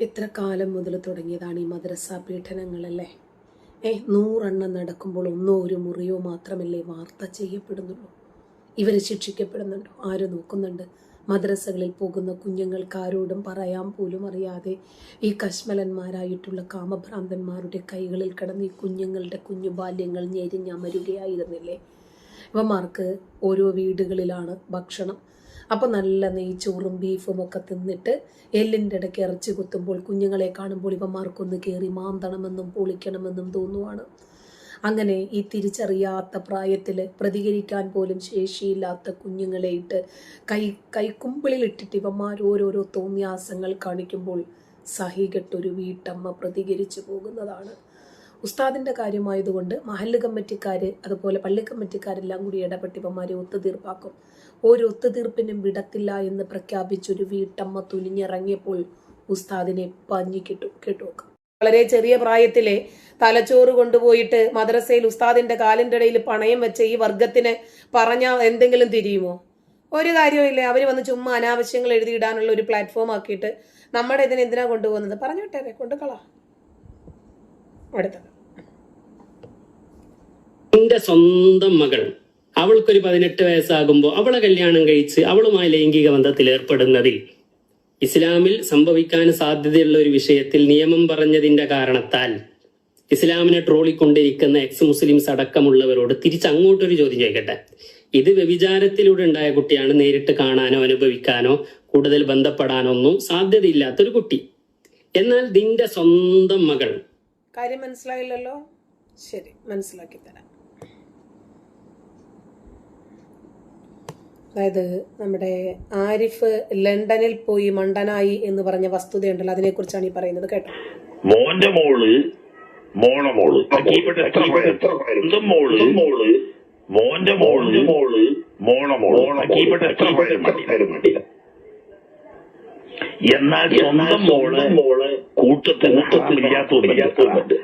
എത്ര കാലം മുതൽ തുടങ്ങിയതാണ് ഈ മദ്രസ പീഡനങ്ങളല്ലേ? 100 നടക്കുമ്പോൾ ഒന്നോ ഒരു മുറിയോ മാത്രമല്ലേ വാർത്ത ചെയ്യപ്പെടുന്നുള്ളൂ. ഇവർ ശിക്ഷിക്കപ്പെടുന്നുണ്ടോ? ആര് നോക്കുന്നുണ്ട്? മദ്രസകളിൽ പോകുന്ന കുഞ്ഞുങ്ങൾക്ക് ആരോടും പറയാൻ പോലും അറിയാതെ ഈ കശ്മലന്മാരായിട്ടുള്ള കാമഭ്രാന്തന്മാരുടെ കൈകളിൽ കിടന്ന് ഈ കുഞ്ഞുങ്ങളുടെ കുഞ്ഞു ബാല്യങ്ങൾ ഞെരിഞ്ഞമരുകയായിരുന്നില്ലേ? ഇവന്മാർക്ക് ഓരോ വീടുകളിലാണ് ഭക്ഷണം. അപ്പോൾ നല്ല നെയ്ച്ചോറും ബീഫും ഒക്കെ തിന്നിട്ട് എല്ലിൻ്റെ ഇടയ്ക്ക് ഇറച്ചി കുത്തുമ്പോൾ കുഞ്ഞുങ്ങളെ കാണുമ്പോൾ ഇവന്മാർക്കൊന്ന് കയറി മാന്തണമെന്നും പൊളിക്കണമെന്നും തോന്നുവാണ്. അങ്ങനെ ഈ തിരിച്ചറിയാത്ത പ്രായത്തിൽ പ്രതികരിക്കാൻ പോലും ശേഷിയില്ലാത്ത കുഞ്ഞുങ്ങളെ ഇട്ട് കൈക്കുമ്പിളിലിട്ടിട്ട് ഇവന്മാർ ഓരോരോ തോന്നിയാസങ്ങൾ കാണിക്കുമ്പോൾ സഹികെട്ടൊരു വീട്ടമ്മ പ്രതികരിച്ചു പോകുന്നതാണ്. ഉസ്താദിൻ്റെ കാര്യമായതുകൊണ്ട് മഹല്ല് കമ്മിറ്റിക്കാർ അതുപോലെ പള്ളി കമ്മിറ്റിക്കാരെല്ലാം കൂടി ഇടപെട്ട് ഇവന്മാരെ ഒത്തുതീർപ്പാക്കും. ഒരു ഒത്തുതീർപ്പിനും വിടത്തില്ല എന്ന് പ്രഖ്യാപിച്ചൊരു വീട്ടമ്മ തുനിഞ്ഞിറങ്ങിയപ്പോൾ ഉസ്താദിനെ പഞ്ഞി കേട്ടുവെക്കും. വളരെ ചെറിയ പ്രായത്തിലെ തലച്ചോറ് കൊണ്ടുപോയിട്ട് മദ്രസയിൽ ഉസ്താദിന്റെ കാലിൻ്റെ ഇടയിൽ പണയം വെച്ച ഈ വർഗത്തിന് പറഞ്ഞാൽ എന്തെങ്കിലും തിരിയുമോ? ഒരു കാര്യമില്ല. അവർ വന്ന് ചുമ്മാ അനാവശ്യങ്ങൾ എഴുതിയിടാനുള്ള ഒരു പ്ലാറ്റ്ഫോം ആക്കിയിട്ട് നമ്മുടെ ഇതിനെ എന്തിനാ കൊണ്ടുപോകുന്നത്? പറഞ്ഞു വിട്ടേരെ, കൊണ്ടുകളാ. അടുത്തത് എന്റെ സ്വന്തം മകൾ, അവൾക്കൊരു 18 വയസ്സാകുമ്പോൾ അവളെ കല്യാണം കഴിച്ച് അവളുമായി ലൈംഗിക ബന്ധത്തിൽ ഏർപ്പെടുന്നതിൽ ഇസ്ലാമിൽ സംഭവിക്കാൻ സാധ്യതയുള്ള ഒരു വിഷയത്തിൽ നിയമം പറഞ്ഞതിന്റെ കാരണത്താൽ ഇസ്ലാമിനെ ട്രോളിക്കൊണ്ടിരിക്കുന്ന എക്സ് മുസ്ലിംസ് അടക്കമുള്ളവരോട് തിരിച്ചങ്ങോട്ടൊരു ചോദ്യം ചോദിക്കട്ടെ. ഇത് വ്യഭിചാരത്തിലൂടെ ഉണ്ടായ കുട്ടിയാണ്. നേരിട്ട് കാണാനോ അനുഭവിക്കാനോ കൂടുതൽ ബന്ധപ്പെടാനോ ഒന്നും സാധ്യതയില്ലാത്തൊരു കുട്ടി. എന്നാൽ നിന്റെ സ്വന്തം മകൾ. കാര്യം മനസ്സിലായില്ലല്ലോ? ശരി, മനസ്സിലാക്കി തരാം. അതായത് നമ്മുടെ ആരിഫ് ലണ്ടനിൽ പോയി മണ്ടനായി എന്ന് പറഞ്ഞ വസ്തുതയുണ്ടല്ലോ, അതിനെ കുറിച്ചാണ് ഈ പറയുന്നത്. കേട്ടോ. മോന്റെ മോള് മോളെ മോള് മോള് മോന്റെ മോള് മോളെ മോള് എന്നാൽ സ്വന്തം മോള് കൂട്ടത്തില്ലാത്തതുണ്ട്.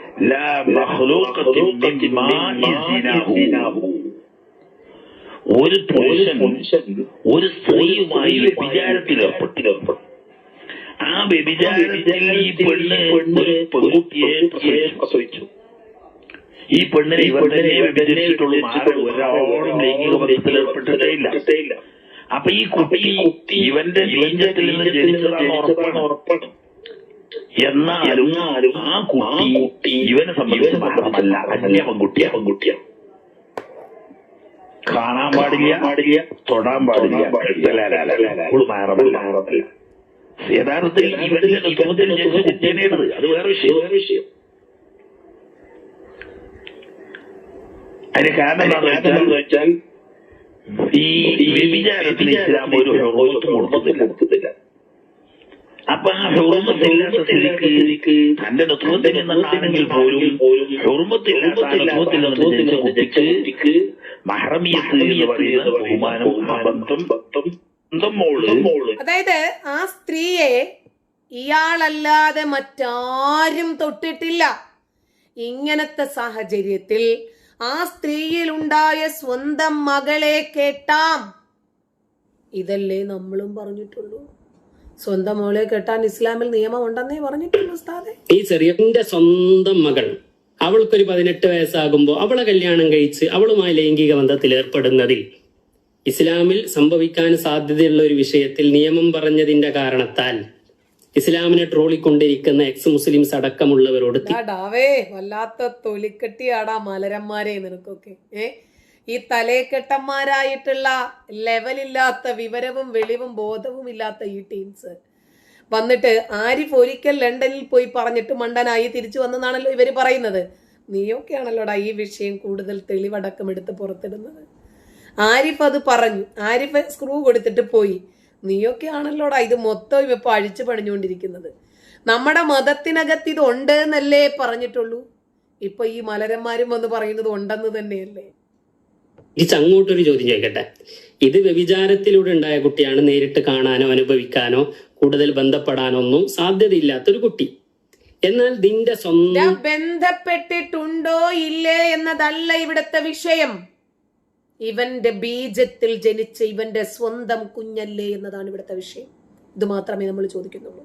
ഒരു പുരുഷൻ ഒരു സ്ത്രീയുമായി വ്യഭിചാരത്തിലേർപ്പെട്ടു. ആ വ്യഭിചാരത്തിൽ ഈ പെണ്ണ് ഒരു പെൺകുട്ടിയെ പ്രസവിച്ചു. ഈ പെണ്ണിനെ ഇവർ തന്നെ വ്യഭിചരിച്ചിട്ടുള്ളൂ. ഒരാളും ലൈംഗിക ബന്ധത്തിലേർപ്പെട്ടിട്ടേ ഇല്ല. അപ്പൊ ഈ കുട്ടി ഇവന്റെ ബീജത്തിൽ നിന്ന് ജനിച്ചതാണ് ഉറപ്പാണ്. എന്നാലും ആ കുട്ടി ഇവനെ സംബന്ധിച്ച് മാത്രമല്ല, അന്യ പെൺകുട്ടിയാണ്. കാണാൻ പാടില്ല, തൊടാൻ പാടില്ല. യഥാർത്ഥത്തിൽ ഇവന്റെ കുടുംബത്തിൽ ജനിച്ച കുട്ടിയാണത്. അത് വേറെ വിഷയം. അതിന് കാരണം എന്താണെന്ന് വെച്ചാൽ ഈ വ്യഭിചാരത്തിന് ഇസ്ലാം ഒരു ഹുർമത്ത് കൊടുക്കുന്നില്ല. അപ്പൊ ആ ഹുർമത്തില്ലാത്ത സ്ഥിതിക്ക് തന്റെ നൃത്തത്തിൽ നിന്നാണെങ്കിൽ പോലും ഹുർമത്തില്ലാത്ത കുട്ടിക്ക് മഹ്റമിയത്ത് എന്ന് പറയുന്ന ബഹുമാനവും ബന്ധം മോള്. അതായത് ആ സ്ത്രീയെ ഇയാളല്ലാതെ മറ്റാരും തൊട്ടിട്ടില്ല. ഇങ്ങനത്തെ സാഹചര്യത്തിൽ ആ സ്ത്രീയിൽ ഉണ്ടായ സ്വന്തം മകളെ കെട്ടാം. ഇതല്ലേ നമ്മളും പറഞ്ഞിട്ടുള്ളൂ. സ്വന്തം മോളെ കെട്ടാൻ ഇസ്ലാമിൽ നിയമം ഉണ്ടെന്നേ പറഞ്ഞിട്ടുള്ളൂ ഉസ്താദേ. ഈ ചെറിയ സ്വന്തം മകൾ, അവൾക്കൊരു 18 വയസ്സാകുമ്പോൾ അവളെ കല്യാണം കഴിച്ച് അവളുമായി ലൈംഗിക ബന്ധത്തിൽ ഏർപ്പെടുന്നതിൽ ഇസ്ലാമിൽ സംഭവിക്കാൻ സാധ്യതയുള്ള ഒരു വിഷയത്തിൽ നിയമം പറഞ്ഞതിന്റെ കാരണത്താൽ ഇസ്ലാമിനെ ട്രോളിക്കൊണ്ടിരിക്കുന്ന എക്സ് മുസ്ലിംസ് അടക്കമുള്ളവരോട് വല്ലാത്ത തൊലിക്കെട്ടിയാടാ മലരന്മാരെ നിനക്കൊക്കെ. ഈ തലേക്കെട്ടന്മാരായിട്ടുള്ള ലെവലില്ലാത്ത വിവരവും വെളിവും ബോധവും ഇല്ലാത്ത ഈ ടീംസ് വന്നിട്ട് ആരിഫ് ഒരിക്കൽ ലണ്ടനിൽ പോയി പറഞ്ഞിട്ട് മണ്ടനായി തിരിച്ചു വന്നെന്നാണല്ലോ ഇവര് പറയുന്നത്. നീയൊക്കെയാണല്ലോടാ ഈ വിഷയം കൂടുതൽ തെളിവടക്കം എടുത്ത് പുറത്തിടുന്നത്. ആരിഫ് അത് പറഞ്ഞു, ആരിഫ് സ്ക്രൂ കൊടുത്തിട്ട് പോയി. നീയൊക്കെയാണല്ലോടാ ഇത് മൊത്തം ഇപ്പൊ അഴിച്ചു പണിഞ്ഞുകൊണ്ടിരിക്കുന്നത്. നമ്മുടെ മതത്തിനകത്ത് ഇത് ഉണ്ട് എന്നല്ലേ പറഞ്ഞിട്ടുള്ളൂ. ഇപ്പൊ ഈ മലരന്മാരും വന്ന് പറയുന്നത് ഉണ്ടെന്ന് തന്നെയല്ലേ. അങ്ങോട്ടൊരു ചോദ്യം ചോദിക്കട്ടെ. ഇത് വ്യഭിചാരത്തിലൂടെ ഉണ്ടായ കുട്ടിയാണ്. നേരിട്ട് കാണാനോ അനുഭവിക്കാനോ കൂടുതൽ ബന്ധപ്പെടാനോ ഒന്നും സാധ്യതയില്ലാത്തൊരു കുട്ടി. എന്നാൽ നിന്റെ സ്വന്തം ബന്ധപ്പെട്ടിട്ടുണ്ടോ ഇല്ലേ എന്നതല്ല ഇവിടുത്തെ വിഷയം. ഇവന്റെ ബീജത്തിൽ ജനിച്ച ഇവന്റെ സ്വന്തം കുഞ്ഞല്ലേ എന്നതാണ് ഇവിടുത്തെ വിഷയം. ഇത് മാത്രമേ നമ്മൾ ചോദിക്കുന്നുള്ളൂ.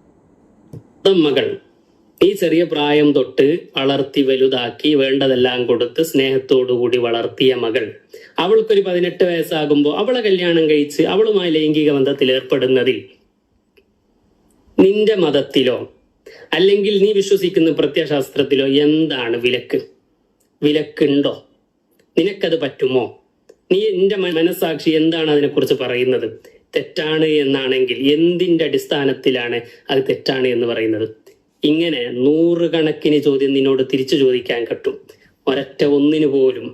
മകൾ ഈ ചെറിയ പ്രായം തൊട്ട് വളർത്തി വലുതാക്കി വേണ്ടതെല്ലാം കൊടുത്ത് സ്നേഹത്തോടുകൂടി വളർത്തിയ മകൾ അവൾക്കൊരു 18 വയസ്സാകുമ്പോൾ അവളെ കല്യാണം കഴിച്ച് അവളുമായി ലൈംഗിക ബന്ധത്തിൽ ഏർപ്പെടുന്നതിൽ നിന്റെ മതത്തിലോ അല്ലെങ്കിൽ നീ വിശ്വസിക്കുന്ന പ്രത്യയശാസ്ത്രത്തിലോ എന്താണ് വിലക്കുണ്ടോ? നിനക്കത് പറ്റുമോ? നിന്റെ മനസ്സാക്ഷി എന്താണ് അതിനെക്കുറിച്ച് പറയുന്നത്? തെറ്റാണ് എന്നാണെങ്കിൽ എന്തിന്റെ അടിസ്ഥാനത്തിലാണ് അത് തെറ്റാണ് എന്ന് പറയുന്നത്? ഇങ്ങനെ 100 കണക്കിന് ചോദ്യം നിന്നോട് തിരിച്ചു ചോദിക്കാൻ പറ്റും. ഒരൊറ്റ ഒന്നിനു പോലും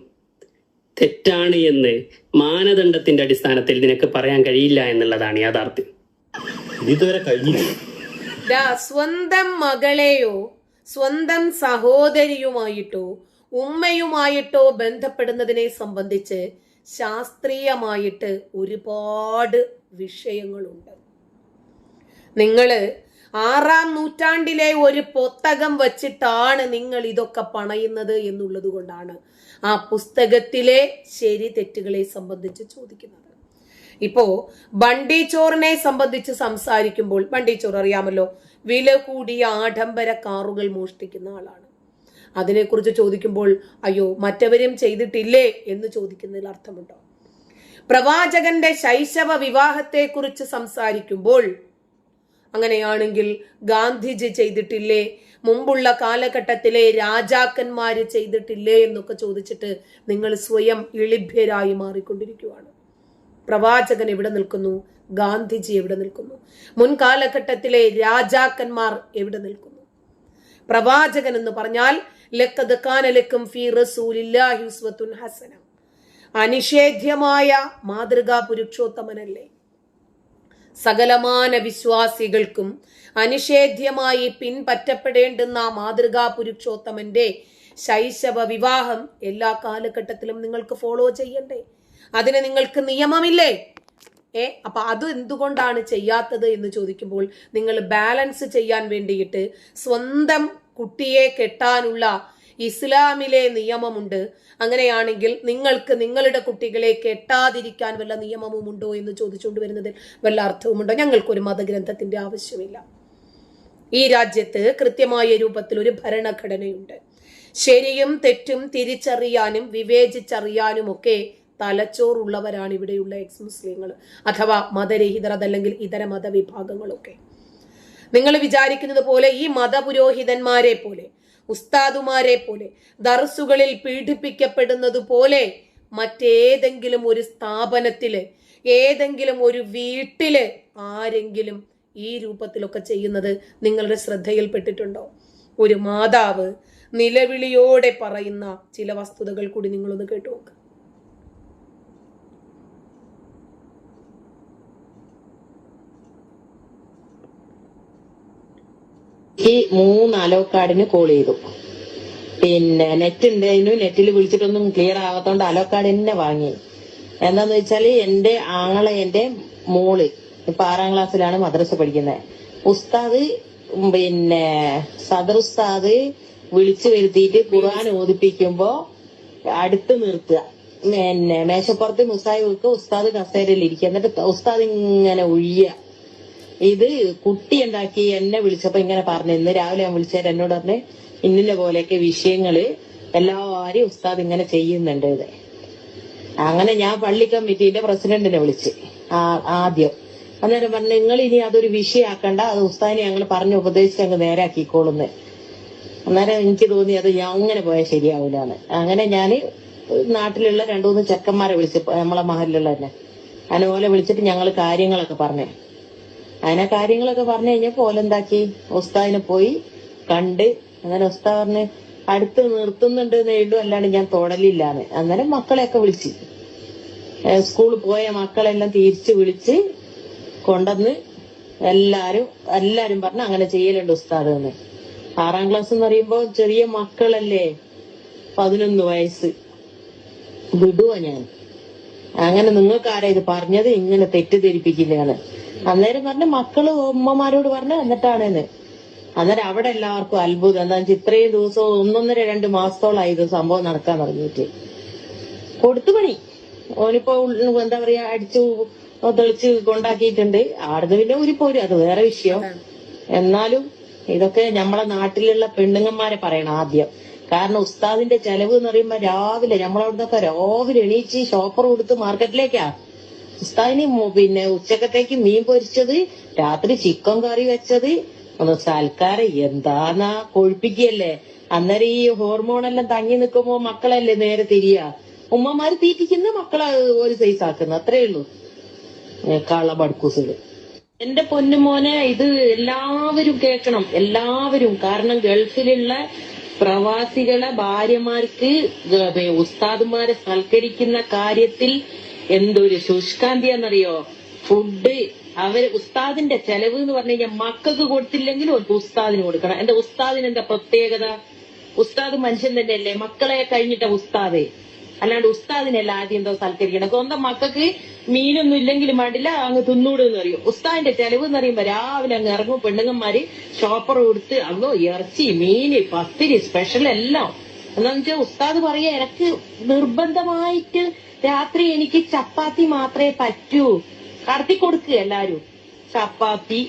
തെറ്റാണ് എന്ന് മാനദണ്ഡത്തിന്റെ അടിസ്ഥാനത്തിൽ നിനക്ക് പറയാൻ കഴിയില്ല എന്നുള്ളതാണ് യാഥാർത്ഥ്യം. ഇതുവരെ കഴിഞ്ഞില്ല. സ്വന്തം മകളെയോ സ്വന്തം സഹോദരിയുമായിട്ടോ ഉമ്മയുമായിട്ടോ ബന്ധപ്പെടുന്നതിനെ സംബന്ധിച്ച് ശാസ്ത്രീയമായിട്ട് ഒരുപാട് വിഷയങ്ങളുണ്ട്. നിങ്ങള് 6-ാം നൂറ്റാണ്ടിലെ ഒരു പുസ്തകം വച്ചിട്ടാണ് നിങ്ങൾ ഇതൊക്കെ പണയുന്നത് എന്നുള്ളത് കൊണ്ടാണ് ആ പുസ്തകത്തിലെ ശരി തെറ്റുകളെ സംബന്ധിച്ച് ചോദിക്കുന്നത്. ഇപ്പോ ബണ്ടി ചോറിനെ സംബന്ധിച്ച് സംസാരിക്കുമ്പോൾ, ബണ്ടി ചോർ അറിയാമല്ലോ, വില കൂടിയ ആഡംബര കാറുകൾ മോഷ്ടിക്കുന്ന ആളാണ്. അതിനെക്കുറിച്ച് ചോദിക്കുമ്പോൾ അയ്യോ മറ്റവരും ചെയ്തിട്ടില്ലേ എന്ന് ചോദിക്കുന്നതിൽ അർത്ഥമുണ്ടോ? പ്രവാചകന്റെ ശൈശവ വിവാഹത്തെ കുറിച്ച് സംസാരിക്കുമ്പോൾ അങ്ങനെയാണെങ്കിൽ ഗാന്ധിജി ചെയ്തിട്ടില്ലേ, മുമ്പുള്ള കാലഘട്ടത്തിലെ രാജാക്കന്മാര് ചെയ്തിട്ടില്ലേ എന്നൊക്കെ ചോദിച്ചിട്ട് നിങ്ങൾ സ്വയം ഇളിഭ്യരായി മാറിക്കൊണ്ടിരിക്കുകയാണ്. പ്രവാചകൻ എവിടെ നിൽക്കുന്നു? ഗാന്ധിജി എവിടെ നിൽക്കുന്നു? മുൻകാലഘട്ടത്തിലെ രാജാക്കന്മാർ എവിടെ നിൽക്കുന്നു? പ്രവാചകൻ എന്ന് പറഞ്ഞാൽ ലഖദ് കാന ലക്കും ഫീ റസൂലില്ലാഹി ഉസ്വത്തുൻ ഹസന, അനിഷേധ്യമായ മാതൃകാ പുരുഷോത്തമനല്ലേ? സകലമാന വിശ്വാസികൾക്കും അനിഷേധ്യമായി പിൻപറ്റപ്പെടേണ്ടുന്ന മാതൃകാ പുരുഷോത്തമന്റെ ശൈശവ വിവാഹം എല്ലാ കാലഘട്ടത്തിലും നിങ്ങൾക്ക് ഫോളോ ചെയ്യണ്ടേ? അതിന് നിങ്ങൾക്ക് നിയമമില്ലേ? അപ്പൊ അത് എന്തുകൊണ്ടാണ് ചെയ്യാത്തത് എന്ന് ചോദിക്കുമ്പോൾ നിങ്ങൾ ബാലൻസ് ചെയ്യാൻ വേണ്ടിയിട്ട് സ്വന്തം കുട്ടിയെ കെട്ടാനുള്ള ഇസ്ലാമിലെ നിയമമുണ്ട്, അങ്ങനെയാണെങ്കിൽ നിങ്ങൾക്ക് നിങ്ങളുടെ കുട്ടികളെ കെട്ടാതിരിക്കാൻ വല്ല നിയമവുമുണ്ടോ എന്ന് ചോദിച്ചുകൊണ്ട് വരുന്നതിൽ വല്ല അർത്ഥവുമുണ്ടോ? ഞങ്ങൾക്കൊരു മതഗ്രന്ഥത്തിന്റെ ആവശ്യമില്ല. ഈ രാജ്യത്ത് കൃത്യമായ രൂപത്തിൽ ഒരു ഭരണഘടനയുണ്ട്. ശരിയും തെറ്റും തിരിച്ചറിയാനും വിവേചിച്ചറിയാനും ഒക്കെ തലച്ചോറുള്ളവരാണ് ഇവിടെയുള്ള എക്സ് മുസ്ലിങ്ങൾ അഥവാ മതരഹിതർ, അതല്ലെങ്കിൽ ഇതര മതവിഭാഗങ്ങളൊക്കെ. നിങ്ങൾ വിചാരിക്കുന്നത് പോലെ ഈ മതപുരോഹിതന്മാരെ പോലെ, ഉസ്താദുമാരെ പോലെ, ദർസുകളിൽ പീഡിപ്പിക്കപ്പെടുന്നത് പോലെ മറ്റേതെങ്കിലും ഒരു സ്ഥാപനത്തില്, ഏതെങ്കിലും ഒരു വീട്ടില് ആരെങ്കിലും ഈ രൂപത്തിലൊക്കെ ചെയ്യുന്നത് നിങ്ങളുടെ ശ്രദ്ധയിൽപ്പെട്ടിട്ടുണ്ടോ? ഒരു മാതാവ് നിലവിളിയോടെ പറയുന്ന ചില വസ്തുതകൾ കൂടി നിങ്ങളൊന്ന് കേട്ടു നോക്കുക. ഈ 3 അലോക്കാർഡിന് കോൾ ചെയ്തു. പിന്നെ നെറ്റ് ഉണ്ടായിരുന്നു, നെറ്റിൽ വിളിച്ചിട്ടൊന്നും ക്ലിയർ ആവാത്തോണ്ട് അലോക്കാർഡ് തന്നെ വാങ്ങി. എന്താന്ന് വെച്ചാല് എന്റെ ആങ്ങളെ, എന്റെ മോള് ഇപ്പൊ 6-ാം ക്ലാസ്സിലാണ് മദ്രസ പഠിക്കുന്നത്. ഉസ്താദ് പിന്നെ സദർ ഉസ്താദ് വിളിച്ചു വരുത്തിയിട്ട് ഖുർആൻ ഓതിപ്പിക്കുമ്പോ അടുത്ത് നിർത്തുക. പിന്നെ മേശപ്പുറത്ത് മുസായി വെക്കുക, ഉസ്താദ് കസേരയിൽ ഇരിക്കുക, എന്നിട്ട് ഉസ്താദ് ഇങ്ങനെ ഒഴിയുക. ഇത് കുട്ടി ഉണ്ടാക്കി എന്നെ വിളിച്ചപ്പോ ഇങ്ങനെ പറഞ്ഞു, ഇന്ന് രാവിലെ ഞാൻ വിളിച്ചേരം എന്നോട് പറഞ്ഞ് ഇന്നിന്റെ പോലെയൊക്കെ വിഷയങ്ങള് എല്ലാവരും ഉസ്താദ് ഇങ്ങനെ ചെയ്യുന്നുണ്ട്. ഇത് അങ്ങനെ ഞാൻ പള്ളി കമ്മിറ്റിന്റെ പ്രസിഡന്റിനെ വിളിച്ച് ആദ്യം. അന്നേരം പറഞ്ഞു നിങ്ങൾ ഇനി അതൊരു വിഷയമാക്കണ്ട, അത് ഉസ്താദിനെ ഞങ്ങൾ പറഞ്ഞ് ഉപദേശിച്ച് അങ്ങ് നേരാക്കിക്കോളുന്ന്. അന്നേരം എനിക്ക് തോന്നി അത് ഞാൻ അങ്ങനെ പോയാൽ ശരിയാവൂലെന്ന്. അങ്ങനെ ഞാന് നാട്ടിലുള്ള 2-3 ചെക്കന്മാരെ വിളിച്ച്, നമ്മളെ മഹലിലുള്ള തന്നെ അതിനെ വിളിച്ചിട്ട് ഞങ്ങൾ കാര്യങ്ങളൊക്കെ പറഞ്ഞേ. അങ്ങനെ കാര്യങ്ങളൊക്കെ പറഞ്ഞു കഴിഞ്ഞപ്പോ ഓലെന്താക്കി, ഉസ്താദിനെ പോയി കണ്ട്. അങ്ങനെ ഉസ്താദ് പറഞ്ഞ് അടുത്ത് നിർത്തുന്നുണ്ട് എഴുതും, അല്ലാണ്ട് ഞാൻ തൊടലില്ലാന്ന്. അന്നേരം മക്കളെയൊക്കെ വിളിച്ച്, സ്കൂളിൽ പോയ മക്കളെല്ലാം തിരിച്ച് വിളിച്ച് കൊണ്ടുവന്ന് എല്ലാരും പറഞ്ഞ് അങ്ങനെ ചെയ്യലുണ്ട് ഉസ്താദ് എന്ന്. 6-ാം ക്ലാസ് എന്ന് പറയുമ്പോ ചെറിയ മക്കളല്ലേ, 11 വയസ്സ്. വിടുവോ ഞാൻ? അങ്ങനെ നിങ്ങൾക്ക് ആരാ ഇത് പറഞ്ഞത്, ഇങ്ങനെ തെറ്റിദ്ധരിപ്പിക്കില്ലാണ്. അന്നേരം പറഞ്ഞ മക്കള് ഉമ്മമാരോട് പറഞ്ഞ് എന്നിട്ടാണെന്ന്. അന്നേരം അവിടെ എല്ലാവർക്കും അത്ഭുതം. എന്താ വെച്ചാൽ ഇത്രയും ദിവസവും 1-1.5 മാസത്തോളായി ഇത് സംഭവം നടക്കാൻ തുടങ്ങിയിട്ട്. കൊടുത്തു പണി ഓനിപ്പോ എന്താ പറയാ അടിച്ചു തെളിച്ച് കൊണ്ടാക്കിയിട്ടുണ്ട്. ആടുന്ന് പിന്നെ ഊരിപ്പോരും, അത് വേറെ വിഷയം. എന്നാലും ഇതൊക്കെ നമ്മളെ നാട്ടിലുള്ള പെണ്ണുങ്ങന്മാരെ പറയണം ആദ്യം. കാരണം ഉസ്താദിന്റെ ചെലവ് എന്ന് പറയുമ്പോ രാവിലെ നമ്മളവിടുന്നൊക്കെ രാവിലെ എണീച്ച് ഷോപ്പർ കൊടുത്ത് മാർക്കറ്റിലേക്കാ. ഉസ്താദിന് പിന്നെ ഉച്ചക്കത്തേക്ക് മീൻ പൊരിച്ചത്, രാത്രി ചിക്കൻ കറി വെച്ചത്, ഒന്ന് സൽക്കാരം എന്താന്നാ കൊഴുപ്പിക്കല്ലേ. അന്നേരം ഈ ഹോർമോണെല്ലാം തങ്ങി നിൽക്കുമ്പോ മക്കളല്ലേ നേരെ തിരിയാ. ഉമ്മമാര് തീറ്റിക്കുന്ന മക്കളെ ഒരു സൈസ് ആക്കുന്ന, അത്രേ ഉള്ളൂ കള്ളബഡ്കൂസുകൾ. എന്റെ പൊന്നുമോനെ, ഇത് എല്ലാവരും കേൾക്കണം, എല്ലാവരും. കാരണം ഗൾഫിലുള്ള പ്രവാസികളെ ഭാര്യമാർക്ക് ഉസ്താദുമാരെ സൽക്കരിക്കുന്ന കാര്യത്തിൽ എന്തൊരു ശുഷ്കാന്തിയാന്നറിയോ. ഫുഡ് അവര് ഉസ്താദിന്റെ ചെലവ് എന്ന് പറഞ്ഞു കഴിഞ്ഞാൽ മക്കൾക്ക് കൊടുത്തില്ലെങ്കിലും ഉസ്താദിന് കൊടുക്കണം. എന്താ ഉസ്താദിന് എന്താ പ്രത്യേകത? ഉസ്താദ് മനുഷ്യൻ തന്നെയല്ലേ, മക്കളെ കഴിഞ്ഞിട്ട ഉസ്താദ്. അല്ലാണ്ട് ഉസ്താദിനല്ല ആദ്യം എന്തോ സൽക്കരിക്കണം. സ്വന്തം മക്കൾക്ക് മീനൊന്നും ഇല്ലെങ്കിലും വേണ്ടില്ല അങ്ങ് തിന്നൂടെന്ന് പറയും. ഉസ്താദിന്റെ ചെലവ് എന്ന് പറയുമ്പോ രാവിലെ അങ്ങ് ഇറങ്ങും പെണ്ണുങ്ങന്മാര്, ഷോപ്പർ കൊടുത്ത് അങ്ങോ ഇറച്ചി, മീന്, പത്തിരി, സ്പെഷ്യൽ എല്ലാം. എന്താന്ന് വെച്ചാൽ ഉസ്താദ് പറയാ, എനിക്ക് നിർബന്ധമായിട്ട് രാത്രി എനിക്ക് ചപ്പാത്തി മാത്രമേ പറ്റൂ. കടത്തി കൊടുക്കുക എല്ലാരും. ചപ്പാത്തി,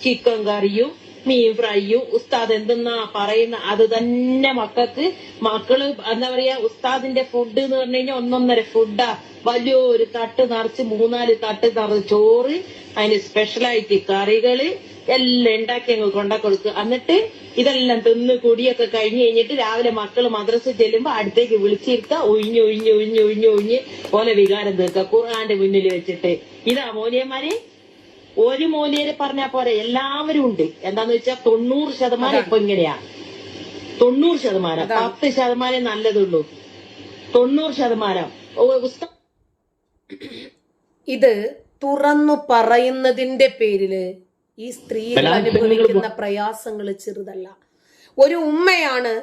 ചിക്കൻ കറിയും മീൻ ഫ്രൈയും. ഉസ്താദ് എന്തെന്നാ പറയുന്ന അത് തന്നെ മക്കൾക്ക്. മക്കള് എന്താ പറയാ, ഉസ്താദിന്റെ ഫുഡ് എന്ന് പറഞ്ഞു കഴിഞ്ഞാൽ ഒന്നൊന്നര ഫുഡാ. വലിയൊരു തട്ട് നിറച്ച് 3-4 തട്ട് നിറച്ച് ചോറ്, അതിന് സ്പെഷ്യലായിട്ട് കറികള് എല്ലാം ഉണ്ടാക്കി അങ്ങ് കൊണ്ട കൊടുക്കുക. എന്നിട്ട് ഇതെല്ലാം തിന്ന് കുടിയൊക്കെ കഴിഞ്ഞ് കഴിഞ്ഞിട്ട് രാവിലെ മക്കള് മദ്രസ ചെല്ലുമ്പോ അടുത്തേക്ക് വിളിച്ചിരുത്തുക. ഒഴിഞ്ഞ് പോലെ വികാരം തീർക്കുക ഖുർആന്റെ മുന്നിൽ വെച്ചിട്ട്. ഇതാ മോലിയന്മാര്. ഒരു മോലിയരെ പറഞ്ഞാ പോരെ, എല്ലാവരും ഉണ്ട്. എന്താന്ന് വെച്ചാൽ 90% ഇപ്പൊ ഇങ്ങനെയാ. 90%, 10% നല്ലതുള്ളൂ. 90% ഇത് തുറന്നു പറയുന്നതിന്റെ പേരില് ഈ സ്ത്രീകൾ അനുഭവിക്കുന്ന പ്രയാസങ്ങൾ ചെറുതല്ല. ഒരു ഉമ്മയാണ്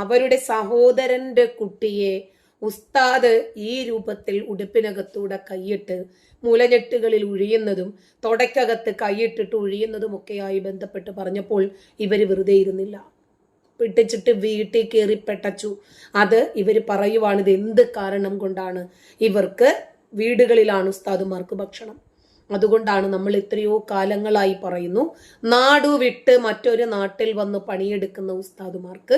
അവരുടെ സഹോദരന്റെ കുട്ടിയെ ഉസ്താദ് ഈ രൂപത്തിൽ ഉടുപ്പിനകത്തൂടെ കൈയിട്ട് മുലഞ്ഞെട്ടുകളിൽ ഒഴിയുന്നതും തുടക്കകത്ത് കൈയിട്ടിട്ട് ഒഴിയുന്നതുമൊക്കെയായി ബന്ധപ്പെട്ട് പറഞ്ഞപ്പോൾ ഇവര് വെറുതെ ഇരുന്നില്ല. പിടിച്ചിട്ട് വീട്ടിൽ കയറി പെട്ടച്ചു. അത് ഇവർ പറയുവാണ്, ഇത് എന്ത് കാരണം കൊണ്ടാണ് ഇവർക്ക് വീടുകളിലാണ് ഉസ്താദുമാർക്ക് ഭക്ഷണം. അതുകൊണ്ടാണ് നമ്മൾ എത്രയോ കാലങ്ങളായി പറയുന്നു, നാടു വിട്ട് മറ്റൊരു നാട്ടിൽ വന്ന് പണിയെടുക്കുന്ന ഉസ്താദുമാർക്ക്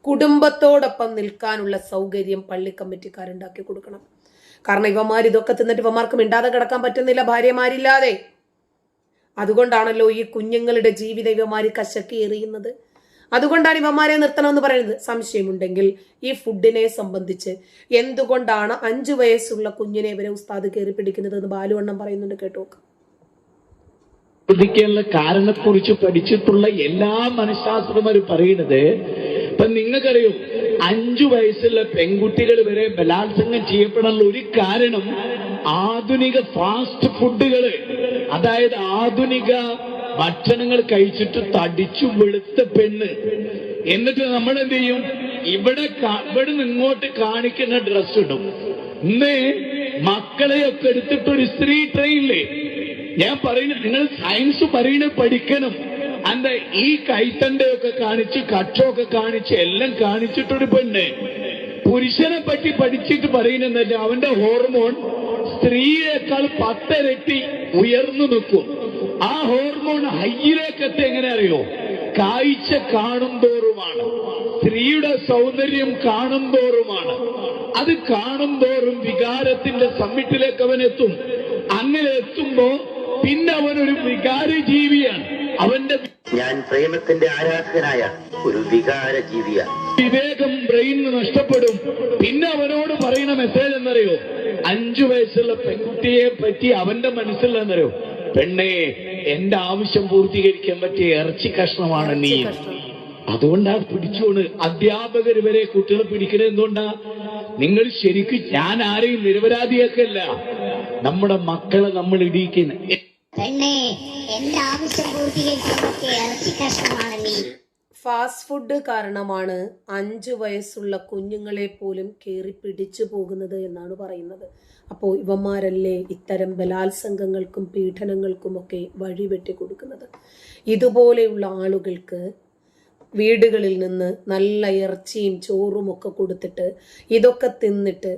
കുടുംബത്തോടൊപ്പം നിൽക്കാനുള്ള സൗകര്യം പള്ളി കമ്മിറ്റിക്കാരുണ്ടാക്കി കൊടുക്കണം. കാരണം ഇവന്മാർ ഇതൊക്കെ തിന്നിട്ട് ഇവന്മാർക്ക് മിണ്ടാതെ കിടക്കാൻ പറ്റുന്നില്ല ഭാര്യമാരില്ലാതെ. അതുകൊണ്ടാണല്ലോ ഈ കുഞ്ഞുങ്ങളുടെ ജീവിതം ഇവന്മാർ കശക്കി എറിയുന്നത്. അതുകൊണ്ടാണ് ഇവന്മാരെ നിർത്തണമെന്ന് പറയുന്നത്. സംശയമുണ്ടെങ്കിൽ ഈ ഫുഡിനെ സംബന്ധിച്ച് എന്തുകൊണ്ടാണ് 5 വയസ്സുള്ള കുഞ്ഞിനെ ഇവരെ ഉസ്താദ് കയറി പിടിക്കുന്നത് എന്ന് ബാലുവണ്ണം പറയുന്നുണ്ട്, കേട്ടോക്ക്. ശ്രദ്ധിക്കാനുള്ള കാരണത്തെക്കുറിച്ച് പഠിച്ചിട്ടുള്ള എല്ലാ മനഃശാസ്ത്രജ്ഞരും പറയുന്നത്, ഇപ്പൊ നിങ്ങൾക്കറിയും 5 വയസ്സുള്ള പെൺകുട്ടികൾ വരെ ബലാത്സംഗം ചെയ്യപ്പെടാനുള്ള ഒരു കാരണം ആധുനിക ഫാസ്റ്റ് ഫുഡുകള്, അതായത് ആധുനിക ഭക്ഷണങ്ങൾ കഴിച്ചിട്ട് തടിച്ചു വെളുത്ത പെണ്ണ്. എന്നിട്ട് നമ്മൾ എന്ത് ചെയ്യും, ഇവിടെ ഇങ്ങോട്ട് കാണിക്കുന്ന ഡ്രസ് ഇടും. ഇന്ന് മക്കളെയൊക്കെ എടുത്തിട്ടൊരു സ്ത്രീ ട്രെയിനില്ലേ, ഞാൻ പറയുന്നത് നിങ്ങൾ സയൻസ് പറയുന്നത് പഠിക്കണം. അന്ത ഈ കൈത്തണ്ടയൊക്കെ കാണിച്ച് കക്ഷമൊക്കെ കാണിച്ച് എല്ലാം കാണിച്ചിട്ടൊരു പെണ്ണ് പുരുഷനെ പറ്റി പഠിച്ചിട്ട് പറയുന്നതല്ല, അവന്റെ ഹോർമോൺ സ്ത്രീയേക്കാൾ 10 ഇരട്ടി ഉയർന്നു നിൽക്കും. ആ ഹോർമോൺ ഹൈയിലേക്കെത്തി എങ്ങനെ അറിയോ, കാഴ്ച കാണും തോറുമാണ്. സ്ത്രീയുടെ സൗന്ദര്യം കാണും തോറുമാണ്. അത് കാണും തോറും വികാരത്തിന്റെ സമ്മിറ്റിലേക്ക് അവൻ എത്തും. അങ്ങനെ എത്തുമ്പോ പിന്നെ അവനൊരു വികാര ജീവിയാണ്. അവന്റെ ഞാൻ പ്രേമത്തിന്റെ ആരാധകനായ ഒരു വികാര ജീവിയാണ്. വിവേകം ബ്രെയിനിന് നഷ്ടപ്പെടും. പിന്നെ അവനോട് പറയുന്ന മെസ്സേജ് എന്നറിയോ, 5 വയസ്സുള്ള പെൺകുട്ടിയെ പറ്റി അവന്റെ മനസ്സിലെന്നറിയോ, പെണ്ണേ എന്റെ ആവശ്യം പൂർത്തീകരിക്കാൻ പറ്റിയ ഇറച്ചി കഷ്ണമാണ് നീ. അതുകൊണ്ടാ പിടിച്ചോണ് അധ്യാപകർ വരെ കുട്ടികളെ പിടിക്കുന്നത്. എന്തുകൊണ്ടാ? നിങ്ങൾ ശരിക്കും, ഞാൻ ആരെയും നിരപരാധിയാക്കല്ല, നമ്മുടെ മക്കളെ നമ്മൾ ഇടിക്കുന്ന ഫാസ്റ്റ് ഫുഡ് കാരണമാണ് 5 വയസ്സുള്ള കുഞ്ഞുങ്ങളെ പോലും കയറി പിടിച്ചു പോകുന്നത് എന്നാണ് പറയുന്നത്. അപ്പോൾ ഇവന്മാരല്ലേ ഇത്തരം ബലാത്സംഗങ്ങൾക്കും പീഡനങ്ങൾക്കുമൊക്കെ വഴിവെട്ടി കൊടുക്കുന്നത്. ഇതുപോലെയുള്ള ആളുകൾക്ക് വീടുകളിൽ നിന്ന് നല്ല ഇറച്ചിയും ചോറും ഒക്കെ കൊടുത്തിട്ട് ഇതൊക്കെ തിന്നിട്ട്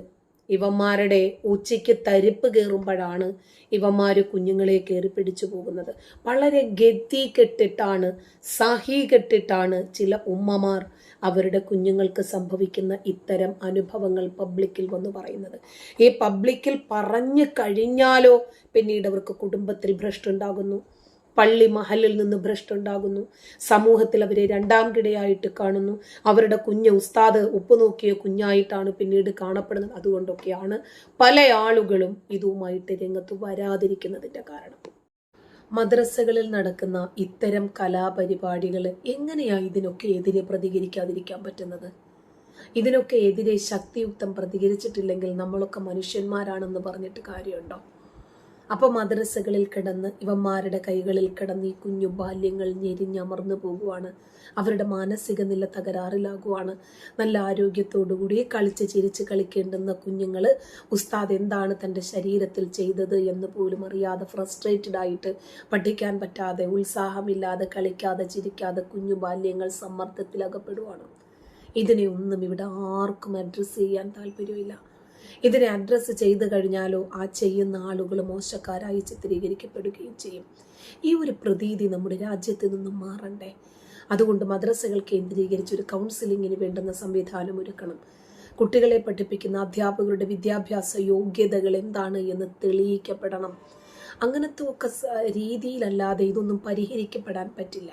ഇവന്മാരുടെ ഉച്ചയ്ക്ക് തരിപ്പ് കയറുമ്പോഴാണ് ഇവന്മാര് കുഞ്ഞുങ്ങളെ കയറി പിടിച്ചു പോകുന്നത്. വളരെ ഗതി കെട്ടിട്ടാണ്, സഹി കെട്ടിട്ടാണ് ചില ഉമ്മമാർ അവരുടെ കുഞ്ഞുങ്ങൾക്ക് സംഭവിക്കുന്ന ഇത്തരം അനുഭവങ്ങൾ പബ്ലിക്കിൽ വന്ന് പറയുന്നത്. ഈ പബ്ലിക്കിൽ പറഞ്ഞു കഴിഞ്ഞാലോ പിന്നീട് അവർക്ക് കുടുംബത്തിൽ ഭ്രഷ്ടുണ്ടാകുന്നു, പള്ളി മഹലിൽ നിന്ന് ഭ്രഷ്ടുണ്ടാകുന്നു, സമൂഹത്തിൽ അവരെ രണ്ടാം കിടയായിട്ട് കാണുന്നു, അവരുടെ കുഞ്ഞ് ഉസ്താദ് ഉപ്പുനോക്കിയ കുഞ്ഞായിട്ടാണ് പിന്നീട് കാണപ്പെടുന്നത്. അതുകൊണ്ടൊക്കെയാണ് പല ആളുകളും ഇതുമായിട്ട് രംഗത്ത് വരാതിരിക്കുന്നതിൻ്റെ കാരണം. മദ്രസകളിൽ നടക്കുന്ന ഇത്തരം കലാപരിപാടികൾ എങ്ങനെയാ ഇതിനൊക്കെ എതിരെ പ്രതികരിക്കാതിരിക്കാൻ പറ്റുന്നത്? ഇതിനൊക്കെ എതിരെ ശക്തിയുക്തം പ്രതികരിച്ചിട്ടില്ലെങ്കിൽ നമ്മളൊക്കെ മനുഷ്യന്മാരാണെന്ന് പറഞ്ഞിട്ട് കാര്യമുണ്ടോ? അപ്പോൾ മദ്രസകളിൽ കിടന്ന് ഇവന്മാരുടെ കൈകളിൽ കിടന്ന് ഈ കുഞ്ഞു ബാല്യങ്ങൾ ഞെരിഞ്ഞമർന്നു പോകുവാണ്. അവരുടെ മാനസിക നില തകരാറിലാകുവാണ്. നല്ല ആരോഗ്യത്തോടുകൂടി കളിച്ച് ചിരിച്ച് കളിക്കേണ്ടുന്ന കുഞ്ഞുങ്ങൾ ഉസ്താദ് എന്താണ് തൻ്റെ ശരീരത്തിൽ ചെയ്തത് എന്ന് പോലും അറിയാതെ ഫ്രസ്ട്രേറ്റഡ് ആയിട്ട് പഠിക്കാൻ പറ്റാതെ, ഉത്സാഹമില്ലാതെ, കളിക്കാതെ ചിരിക്കാതെ കുഞ്ഞു ബാല്യങ്ങൾ സമ്മർദ്ദത്തിലകപ്പെടുവാണ്. ഇതിനെ ഒന്നും ഇവിടെ ആർക്കും അഡ്രസ്സ് ചെയ്യാൻ താല്പര്യമില്ല. ഇതിനെ അഡ്രസ്സ് ചെയ്തു കഴിഞ്ഞാലോ ആ ചെയ്യുന്ന ആളുകൾ മോശക്കാരായി ചിത്രീകരിക്കപ്പെടുകയും ചെയ്യും. ഈ ഒരു പ്രതീതി നമ്മുടെ രാജ്യത്ത് നിന്നും മാറണ്ടേ? അതുകൊണ്ട് മദ്രസകൾ കേന്ദ്രീകരിച്ച് ഒരു കൗൺസിലിങ്ങിന് വേണ്ടുന്ന സംവിധാനം ഒരുക്കണം. കുട്ടികളെ പഠിപ്പിക്കുന്ന അധ്യാപകരുടെ വിദ്യാഭ്യാസ യോഗ്യതകൾ എന്താണ് എന്ന് തെളിയിക്കപ്പെടണം. അങ്ങനത്തെ ഒക്കെ രീതിയിലല്ലാതെ ഇതൊന്നും പരിഹരിക്കപ്പെടാൻ പറ്റില്ല.